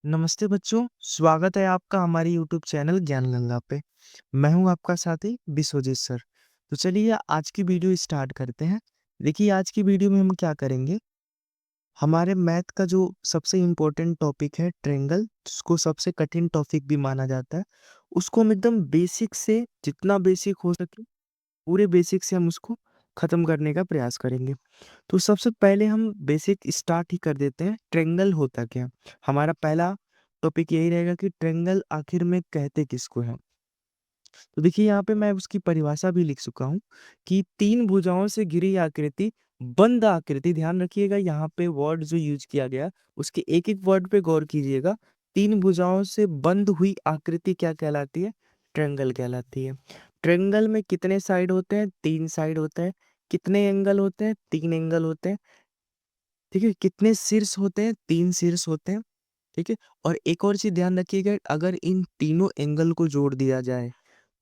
नमस्ते बच्चों, स्वागत है आपका हमारे यूट्यूब चैनल ज्ञान गंगा पे। मैं हूं आपका साथी विश्वजीत सर। तो चलिए आज की वीडियो स्टार्ट करते हैं। देखिए आज की वीडियो में हम क्या करेंगे, हमारे मैथ का जो सबसे इम्पोर्टेंट टॉपिक है ट्रायंगल, जिसको सबसे कठिन टॉपिक भी माना जाता है, उसको हम एकदम बेसिक से जितना बेसिक हो सके पूरे बेसिक से हम उसको खत्म करने का प्रयास करेंगे। तो सबसे पहले हम बेसिक स्टार्ट ही कर देते हैं, ट्रायंगल होता क्या है। हमारा पहला टॉपिक यही रहेगा कि ट्रायंगल आखिर में कहते किसको हैं। तो देखिए यहाँ पे मैं उसकी परिभाषा भी लिख चुका हूँ कि तीन भुजाओं से घिरी आकृति, बंद आकृति। ध्यान रखिएगा यहाँ पे वर्ड जो यूज किया गया उसके एक एक वर्ड पे गौर कीजिएगा। तीन भुजाओं से बंद हुई आकृति क्या कहलाती है? ट्रायंगल कहलाती है। ट्रायंगल में कितने साइड होते हैं? तीन साइड होते हैं। कितने एंगल होते हैं? तीन एंगल होते हैं। ठीक है, कितने शीर्ष होते हैं? तीन शीर्ष होते हैं। ठीक है, और एक और चीज ध्यान रखिएगा, अगर इन तीनों एंगल को जोड़ दिया जाए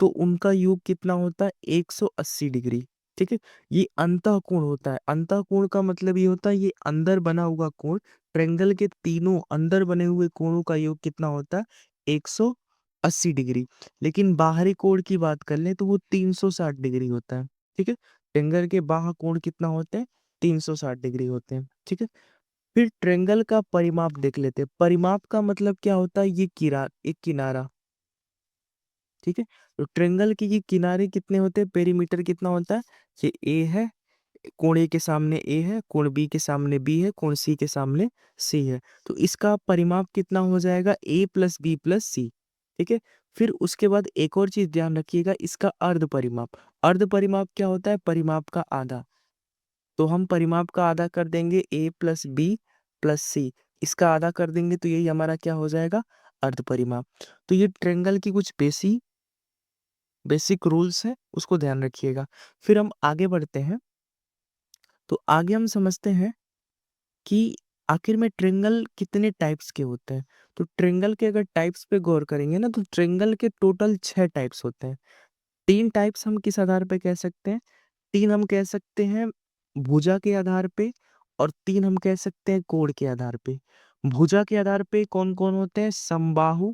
तो उनका योग कितना होता है? 180 डिग्री। ठीक है, ये अंतःकोण होता है। अंतःकोण का मतलब ये होता है ये अंदर बना हुआ कोण। ट्रायंगल के तीनों अंदर बने हुए कोणों का योग कितना होता है? 180 डिग्री। लेकिन बाहरी कोण की बात कर लें तो वो 360 डिग्री होता है। ठीक है, ट्रायंगल के बाह्य कोण कितना होते हैं? 360 डिग्री होते हैं। ठीक है, फिर ट्रायंगल का परिमाप देख लेते हैं। परिमाप का मतलब क्या होता है? ये एक किनारा। ठीक है, तो ट्रायंगल के ये किनारे कितने होते हैं? पेरीमीटर कितना होता है? ये ए है, कोण ए के सामने ए है, कोण बी के सामने बी है, कोण सी के सामने सी है। तो इसका परिमाप कितना हो जाएगा? ए प्लस बी प्लस सी। ठीक है, फिर उसके बाद एक और चीज ध्यान रखिएगा, इसका अर्ध परिमाप। अर्ध परिमाप क्या होता है? परिमाप का आधा। तो हम परिमाप का आधा कर देंगे ए प्लस बी प्लस सी, इसका आधा कर देंगे तो यही हमारा क्या हो जाएगा? अर्ध परिमाप। तो ये ट्रायंगल की कुछ बेसिक रूल्स है, उसको ध्यान रखिएगा। फिर हम आगे बढ़ते हैं। तो आगे हम समझते हैं कि आखिर में ट्रायंगल कितने टाइप्स के होते हैं। तो ट्रायंगल के अगर टाइप्स पे गौर करेंगे ना, तो ट्रायंगल के टोटल 6 टाइप्स होते हैं। तीन टाइप्स हम किस आधार पे कह सकते हैं? तीन हम कह सकते हैं भुजा के आधार पे, और तीन हम कह सकते हैं कोण के आधार पे। भुजा के आधार पे कौन कौन होते हैं? समबाहु,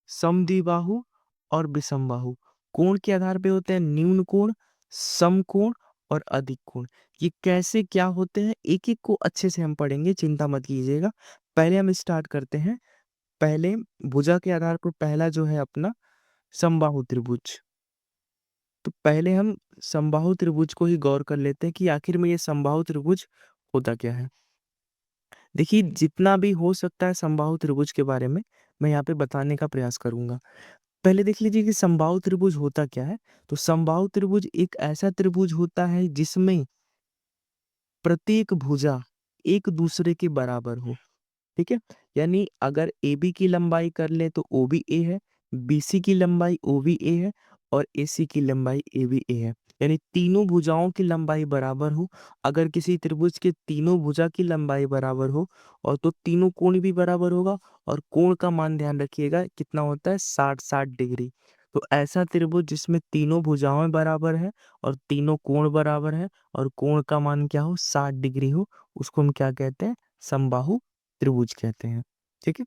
समद्विबाहु और विषमबाहु। कोण के आधार पे होते हैं न्यून कोण, समकोण और अधिक कोण। ये कैसे क्या होते हैं एक एक को अच्छे से हम पढ़ेंगे, चिंता मत कीजिएगा। पहले हम स्टार्ट करते हैं। पहले भुजा के आधार पर पहला जो है अपना समबाहु त्रिभुज। तो पहले हम समबाहु त्रिभुज को ही गौर कर लेते हैं कि आखिर में ये समबाहु त्रिभुज होता क्या है। देखिए जितना भी हो सकता है समबाहु त्रिभुज के बारे में मैं यहाँ पे बताने का प्रयास करूंगा। पहले देख लीजिए कि समबाहु त्रिभुज होता क्या है। तो समबाहु त्रिभुज एक ऐसा त्रिभुज होता है जिसमें प्रत्येक भुजा एक दूसरे के बराबर हो। ठीक है, यानी अगर ए बी की लंबाई कर ले तो ओ बी ए है, बी सी की लंबाई ओ बी ए है, और ए सी की लंबाई ए बी ए है। यानी तीनों भुजाओं की लंबाई बराबर हो। अगर किसी त्रिभुज के तीनों भुजा की लंबाई बराबर हो और तो तीनों कोण भी बराबर होगा, और कोण का मान ध्यान रखिएगा कितना होता है? 60 डिग्री। तो ऐसा त्रिभुज जिसमें तीनों भुजाएं बराबर है और तीनों कोण बराबर है और कोण का मान क्या हो? 60 डिग्री हो, उसको हम क्या कहते हैं? समबाहु त्रिभुज कहते हैं। ठीक है,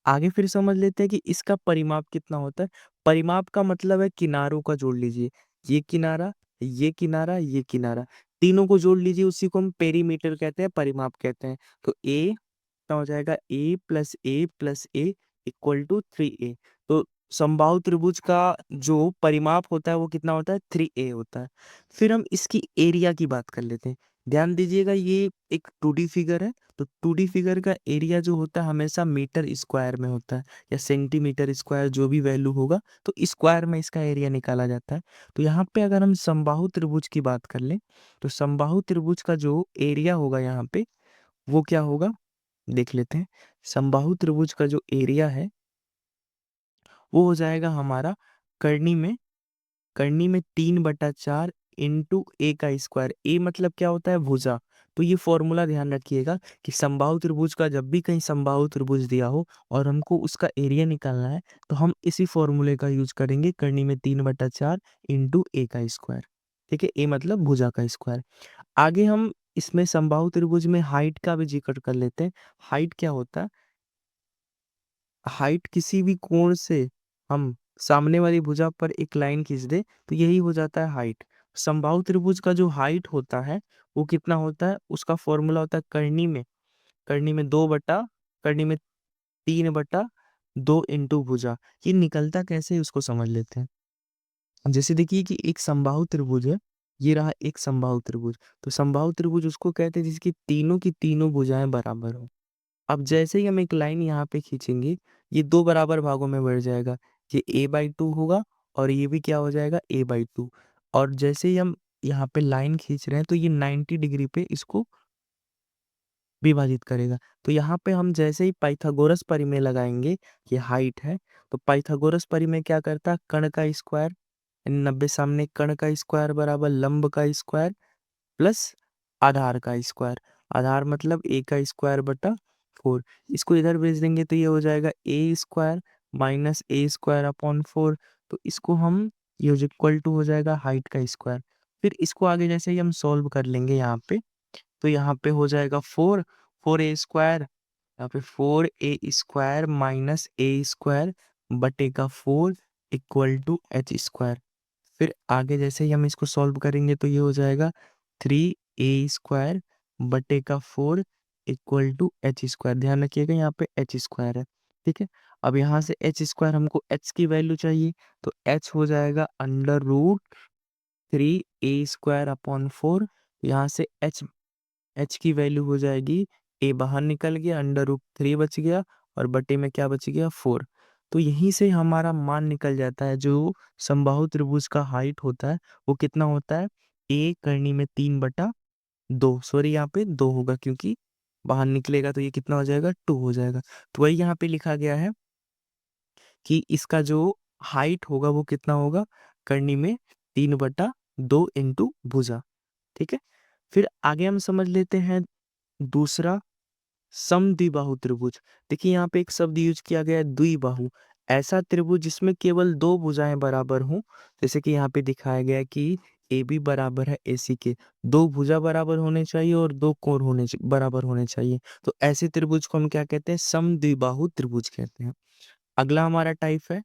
आगे फिर समझ लेते हैं कि इसका परिमाप कितना होता है। परिमाप का मतलब है किनारों का जोड़ लीजिए, ये किनारा, ये किनारा, ये किनारा, तीनों को जोड़ लीजिए, उसी को हम पेरीमीटर कहते हैं, परिमाप कहते हैं। तो ए कितना हो जाएगा? ए इक्वल टू 3a। तो समबाहु त्रिभुज का जो परिमाप होता है वो कितना होता है? 3a होता है। फिर हम इसकी एरिया की बात कर लेते हैं। ध्यान दीजिएगा ये एक 2D फिगर है। तो 2D फिगर का एरिया जो होता है हमेशा मीटर स्क्वायर में होता है, या सेंटीमीटर स्क्वायर, जो भी वैल्यू होगा तो स्क्वायर में इसका एरिया निकाला जाता है। तो यहाँ पे अगर हम समबाहु त्रिभुज की बात कर लें तो समबाहु त्रिभुज का जो एरिया होगा यहाँ पे वो क्या होगा, देख लेते हैं। समबाहु त्रिभुज का जो एरिया है वो हो जाएगा हमारा कर्णी में, कर्णी में 3/4 इंटू ए का स्क्वायर। ए मतलब क्या होता है? भुजा। तो ये फॉर्मूला ध्यान रखिएगा कि समबाहु त्रिभुज का जब भी कहीं समबाहु त्रिभुज दिया हो और हमको उसका एरिया निकालना है तो हम इसी फॉर्मूले का यूज करेंगे, कर्णी में 3/4 इंटू ए का स्क्वायर। ठीक है, ए मतलब भुजा का स्क्वायर। आगे हम इसमें समबाहु त्रिभुज में हाइट का भी जिक्र कर लेते हैं। हाइट क्या होता है? हाइट किसी भी कोण से हम सामने वाली भुजा पर एक लाइन खींच दे तो यही हो जाता है हाइट। समबाहु त्रिभुज का जो हाइट होता है वो कितना होता है, उसका फॉर्मूला होता है करनी में 2 बटा करनी में 3/2 इंटू भुजा। ये निकलता कैसे है उसको समझ लेते हैं। जैसे देखिए कि एक समबाहु त्रिभुज है, ये रहा एक समबाहु त्रिभुज। तो समबाहु त्रिभुज उसको कहते हैं जिसकी तीनों की तीनों भुजाएं बराबर हो। अब जैसे ही हम एक लाइन यहाँ पे खींचेंगे, ये दो बराबर भागों में बढ़ जाएगा। ये a/2 होगा और ये भी क्या हो जाएगा, a/2। और जैसे ही हम यहाँ पे लाइन खींच रहे हैं तो ये 90 डिग्री पे इसको विभाजित करेगा। तो यहाँ पे हम जैसे ही पाइथागोरस परिमेय लगाएंगे, ये हाइट है, तो पाइथागोरस परिमेय क्या करता है, कर्ण का स्क्वायर, 90 सामने कर्ण का स्क्वायर बराबर लंब का स्क्वायर प्लस आधार का स्क्वायर। आधार मतलब a का स्क्वायर बटा 4। इसको इधर भेज देंगे तो ये हो जाएगा a square minus a² upon 4। तो इसको हम ये इक्वल टू हो जाएगा हाइट का स्क्वायर। फिर इसको आगे जैसे ही हम सॉल्व कर लेंगे यहाँ पे, तो यहाँ पे हो जाएगा 4 a² यहाँ पे 4a² माइनस a² बटे का 4 इक्वल टू h²। फिर आगे जैसे ही हम इसको सॉल्व करेंगे तो ये हो जाएगा 3a² बटे का 4 इक्वल टू h²। ध्यान रखिएगा यहाँ पे h² है, ठीक है। अब यहाँ से h² हमको h की वैल्यू चाहिए, तो h हो जाएगा √3a² अपॉन 4। यहाँ से h की वैल्यू हो जाएगी, a बाहर निकल गया, √3 बच गया और बटे में क्या बच गया, 4। तो यहीं से हमारा मान निकल जाता है। जो समबाहु त्रिभुज का हाइट होता है वो कितना होता है, a करनी में 3/2। सॉरी यहाँ पे 2 होगा क्योंकि बाहर निकलेगा, तो ये कितना हो जाएगा, 2 हो जाएगा। तो वही यहाँ पे लिखा गया है कि इसका जो हाइट होगा वो कितना होगा, करनी में 3/2 इंटू भुजा, ठीक है। फिर आगे हम समझ लेते हैं दूसरा समद्विबाहु त्रिभुज। देखिए यहाँ पे एक शब्द यूज किया गया है द्विबाहु। ऐसा त्रिभुज जिसमें केवल दो भुजाएं बराबर हों, जैसे कि यहाँ पे दिखाया गया है कि ए बी बराबर है AC के, दो भुजा बराबर होने चाहिए और दो कोण बराबर होने चाहिए। तो ऐसे त्रिभुज को हम क्या कहते हैं, समद्विबाहु त्रिभुज कहते हैं। अगला हमारा टाइप है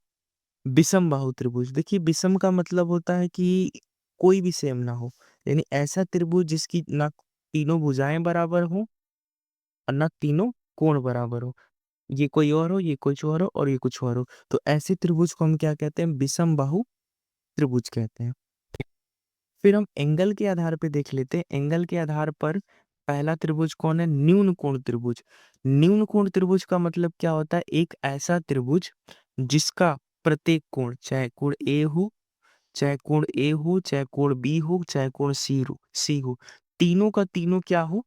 विषम बाहु त्रिभुज। देखिए विषम का मतलब होता है कि कोई भी सेम ना हो, यानी ऐसा त्रिभुज जिसकी ना तीनों भुजाएं बराबर हो और ना तीनों कोण बराबर हो। ये कोई और हो, ये कुछ और हो और ये कुछ और हो, तो ऐसे त्रिभुज को हम क्या कहते हैं, विषम बाहु त्रिभुज कहते हैं। फिर हम एंगल के आधार पे देख लेते हैं। एंगल के आधार पर पहला त्रिभुज कौन है, न्यून कोण त्रिभुज। न्यून कोण त्रिभुज का मतलब क्या होता है, एक ऐसा त्रिभुज जिसका प्रत्येक कोण, चाहे कोण ए हो, चाहे कोण ए हो, चाहे कोण बी हो, चाहे कोण सी हो, तीनों का तीनों क्या हो,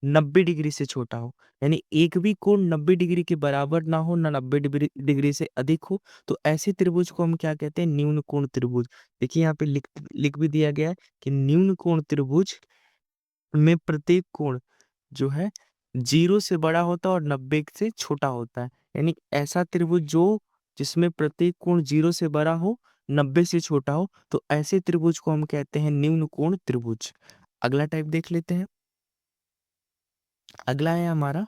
90 डिग्री से छोटा हो। यानी एक भी कोण 90 डिग्री के बराबर ना हो, ना 90 डिग्री से अधिक हो। तो ऐसे त्रिभुज को हम क्या कहते हैं, न्यून कोण त्रिभुज। देखिए यहाँ पे लिख लिख भी दिया गया है कि न्यून कोण त्रिभुज में प्रत्येक कोण जो है 0 से बड़ा होता है और 90 से छोटा होता है। यानी ऐसा त्रिभुज जो जिसमें प्रत्येक कोण 0 से बड़ा हो, 90 से छोटा हो, तो ऐसे त्रिभुज को हम कहते हैं न्यून कोण त्रिभुज। अगला टाइप देख लेते हैं। अगला है हमारा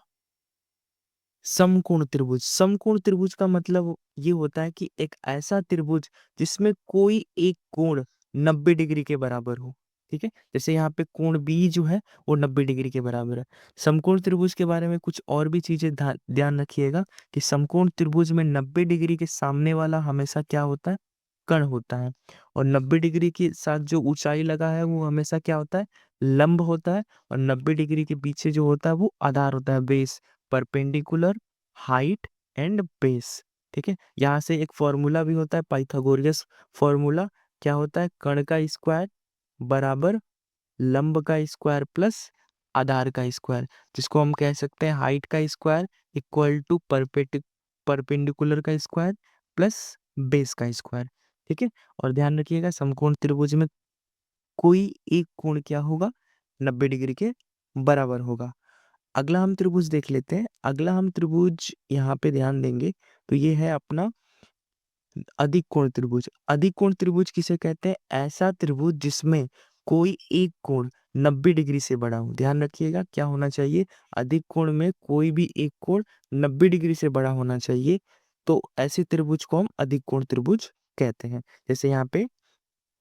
समकोण त्रिभुज। समकोण त्रिभुज का मतलब ये होता है कि एक ऐसा त्रिभुज जिसमें कोई एक कोण 90 डिग्री के बराबर हो, ठीक है। जैसे यहाँ पे कोण बी जो है वो 90 डिग्री के बराबर है। समकोण त्रिभुज के बारे में कुछ और भी चीजें ध्यान रखिएगा कि समकोण त्रिभुज में 90 डिग्री के सामने वाला हमेशा क्या होता है, कर्ण होता है। और 90 डिग्री के साथ जो ऊंचाई लगा है वो हमेशा क्या होता है, लंब होता है। और 90 डिग्री के पीछे जो होता है वो आधार होता है, base, perpendicular, height and base, ठीक है। यहाँ से एक फॉर्मूला भी होता है, पाइथागोरस फॉर्मूला। क्या होता है, कर्ण का स्क्वायर बराबर लंब का स्क्वायर प्लस आधार का स्क्वायर, जिसको हम कह सकते हैं हाइट का स्क्वायर इक्वल टू परपेंडिकुलर का स्क्वायर प्लस बेस का स्क्वायर, ठीक है। और ध्यान रखिएगा समकोण त्रिभुज में कोई एक कोण क्या होगा, 90 डिग्री के बराबर होगा। अगला हम त्रिभुज देख लेते हैं। अगला हम त्रिभुज यहाँ पे ध्यान देंगे तो ये है अपना अधिक कोण त्रिभुज। अधिक कोण त्रिभुज किसे कहते हैं, ऐसा त्रिभुज जिसमें कोई एक कोण 90 डिग्री से बड़ा हो। ध्यान रखिएगा क्या होना चाहिए, अधिक कोण में कोई भी एक कोण 90 डिग्री से बड़ा होना चाहिए। तो ऐसे त्रिभुज को हम अधिक कोण त्रिभुज कहते हैं। जैसे यहाँ पे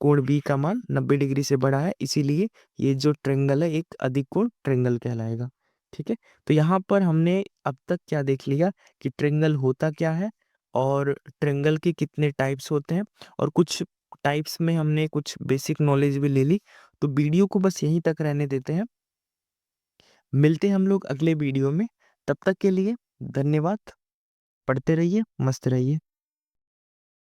कोण बी का मान 90 डिग्री से बड़ा है, इसीलिए ये जो ट्रेंगल है एक अधिक कोण ट्रेंगल कहलाएगा। ठीक है, तो यहाँ पर हमने अब तक क्या देख लिया कि ट्रेंगल होता क्या है और ट्रेंगल के कितने टाइप्स होते हैं, और कुछ टाइप्स में हमने कुछ बेसिक नॉलेज भी ले ली। तो वीडियो को बस यहीं तक रहने देते हैं, मिलते हैं हम लोग अगले वीडियो में। तब तक के लिए धन्यवाद। पढ़ते रहिए, मस्त रहिए।